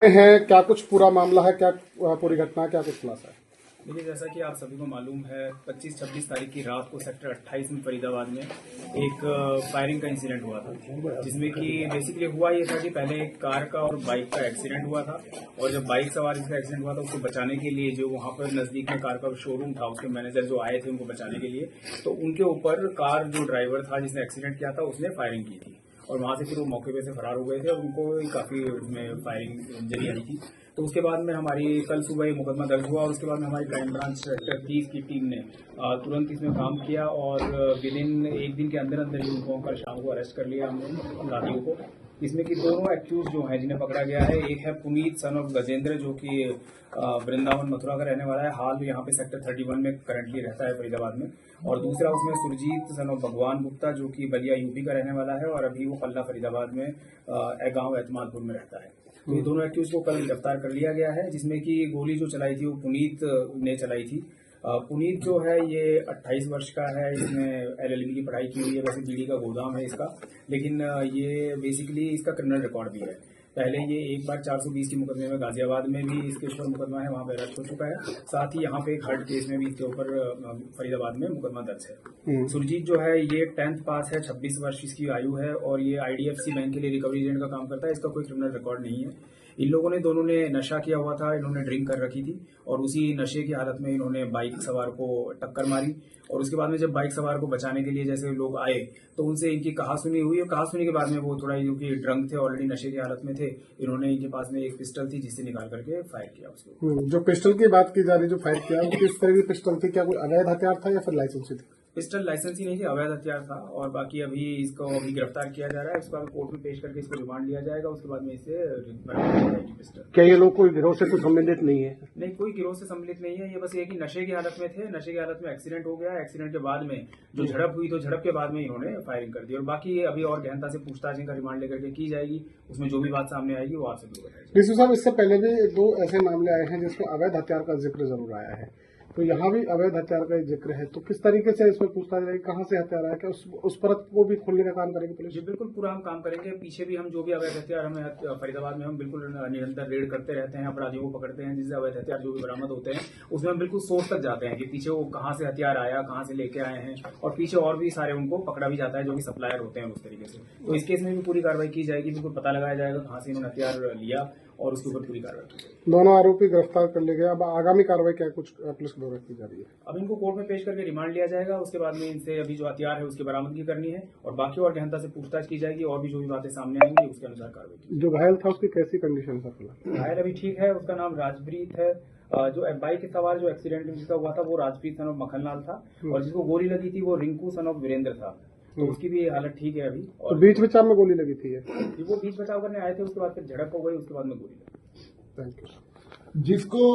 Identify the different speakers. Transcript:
Speaker 1: हैं क्या कुछ पूरा मामला है, क्या पूरी घटना है, क्या कुछ खुलासा है?
Speaker 2: देखिए, जैसा कि आप सभी को मालूम है, 25-26 तारीख की रात को सेक्टर 28 में फरीदाबाद में एक फायरिंग का इंसिडेंट हुआ था, जिसमें कि बेसिकली हुआ ये था कि पहले एक कार का और बाइक का एक्सीडेंट हुआ था। और जब बाइक सवार इसका एक्सीडेंट हुआ था, उसको बचाने के लिए जो वहां पर नजदीक में कार का शोरूम था, उसके मैनेजर जो आए थे उनको बचाने के लिए, तो उनके ऊपर कार जो ड्राइवर था जिसने एक्सीडेंट किया था उसने फायरिंग की थी। और वहां से फिर वो मौके पे से फरार हो गए थे और उनको काफी उसमें फायरिंग इंजरी आई थी। तो उसके बाद में हमारी कल सुबह ये मुकदमा दर्ज हुआ और उसके बाद में हमारी क्राइम ब्रांच सेक्टर 30 की टीम ने तुरंत इसमें काम किया और विद इन एक दिन के अंदर अंदर ही उनको कल शाम को अरेस्ट कर लिया हमने अपराधियों को। इसमें कि दोनों एक्यूज जो हैं जिन्हें पकड़ा गया है, एक है पुनीत सन ऑफ गजेंद्र जो कि वृंदावन मथुरा का रहने वाला है, हाल यहाँ पे सेक्टर 31 में करंटली रहता है फरीदाबाद में। और दूसरा उसमें सुरजीत सन ऑफ भगवान गुप्ता जो कि बलिया यूपी का रहने वाला है और अभी वो पल्ला फरीदाबाद में गांव एतमादपुर में रहता है। तो ये दोनों एक्यूज को कल गिरफ्तार कर लिया गया है, जिसमें कि गोली जो चलाई थी वो पुनीत ने चलाई थी। पुनीत जो है ये 28 वर्ष का है, इसने LLB की पढ़ाई की हुई है, वैसे बीड़ी का गोदाम है इसका, लेकिन ये बेसिकली इसका क्रिमिनल रिकॉर्ड भी है। पहले ये एक बार 420 के मुकदमे में गाजियाबाद में भी इसके ऊपर मुकदमा है, वहां पर अरेस्ट हो चुका है। साथ ही यहाँ पे एक हर्ट केस में भी इसके ऊपर फरीदाबाद में मुकदमा दर्ज है। सुरजीत जो है ये 10th पास है, 26 वर्ष इसकी आयु है और ये IDFC बैंक के लिए रिकवरी एजेंट का काम करता है। इसका कोई क्रिमिनल रिकॉर्ड नहीं है। इन लोगों ने दोनों ने नशा किया हुआ था, इन्होंने ड्रिंक कर रखी थी और उसी नशे की हालत में इन्होंने बाइक सवार को टक्कर मारी। और उसके बाद में जब बाइक सवार को बचाने के लिए जैसे लोग आए तो उनसे इनकी कहासुनी हुई और कहासुनी के बाद में वो थोड़ा क्योंकि ड्रंक थे, ऑलरेडी नशे की हालत में थे, इन्होंने इनके पास में एक पिस्टल थी जिससे निकाल करके फायर किया उसको।
Speaker 1: जो पिस्टल की बात की जा रही, जो फायर किया, वो किस तरह की पिस्टल थी? क्या कोई अवैध हथियार था या फिर लाइसेंसी थी?
Speaker 2: पिस्टल लाइसेंस ही नहीं थी, अवैध हथियार था। और बाकी अभी इसको अभी गिरफ्तार किया जा रहा है, उसके बाद कोर्ट में पेश करके इसको रिमांड लिया जाएगा, उसके बाद में इसे बरामद की जाएगी पिस्टल।
Speaker 1: क्या ये लोग कोई गिरोह से कुछ संबंधित नहीं है?
Speaker 2: नहीं, कोई गिरोह से सम्मिलित नहीं है, ये बस एक ही नशे की हालत में थे, नशे की हालत में एक्सीडेंट हो गया, एक्सीडेंट के बाद में जो झड़प हुई तो झड़प के बाद में इन्होंने फायरिंग कर दी। और बाकी अभी और गहनता से पूछताछ इनका रिमांड लेकर के की जाएगी, उसमें जो भी बात सामने आएगी वो आपसे भी बताएगी।
Speaker 1: डीसी साहब, इससे पहले भी 2 ऐसे मामले आए हैं जिसमें अवैध हथियार का जिक्र जरूर आया है, तो यहाँ भी अवैध हथियार का जिक्र है, तो किस तरीके से इसमें पूछताछ रहेगी? कहाँ से हथियार आया? क्या उस परत को भी खोलने का काम करेगी पुलिस?
Speaker 2: जी बिल्कुल, पूरा हम काम करेंगे। पीछे भी हम जो भी अवैध हथियार हमें फरीदाबाद में हम बिल्कुल निरंतर रेड करते रहते हैं, अपराधियों को पकड़ते हैं, जिससे अवैध हथियार जो भी बरामद होते हैं उसमें हम बिल्कुल सोर्स तक जाते हैं कि पीछे वो कहाँ से हथियार आया, कहाँ से लेके आए हैं, और पीछे और भी सारे उनको पकड़ा भी जाता है जो कि सप्लायर होते हैं उस तरीके से। तो इस केस में भी पूरी कार्रवाई की जाएगी, बिल्कुल पता लगाया जाएगा कहाँ से इन्होंने हथियार लिया और उसके ऊपर पूरी कार्रवाई की जाएगी।
Speaker 1: दोनों आरोपी गिरफ्तार कर लिए गए, अब आगामी कार्रवाई क्या कुछ पुलिस की द्वारा की जा रही है?
Speaker 2: अब इनको कोर्ट में पेश करके रिमांड लिया जाएगा, उसके बाद में इनसे अभी जो हथियार है उसकी बरामदगी करनी है और बाकी और गहनता से पूछताछ की जाएगी और भी जो भी बातें सामने आएंगी उसके अनुसार कार्रवाई की।
Speaker 1: जो घायल था उसकी कैसी कंडीशन था फिलहाल?
Speaker 2: घायल अभी ठीक है, उसका नाम राजप्रीत है। जो बाइक सवार जो एक्सीडेंट जिसका हुआ था वो राजप्रीत सन ऑफ मक्खनलाल था और जिसको गोली लगी थी वो रिंकू सन ऑफ वीरेंद्र था, तो उसकी भी हालत ठीक है अभी। और
Speaker 1: तो बीच बचाव में गोली लगी थी?
Speaker 2: वो बीच बचाव करने आए थे, उसके बाद फिर झड़प हो गई, उसके बाद में गोली लगी।
Speaker 1: Thank you. जिसको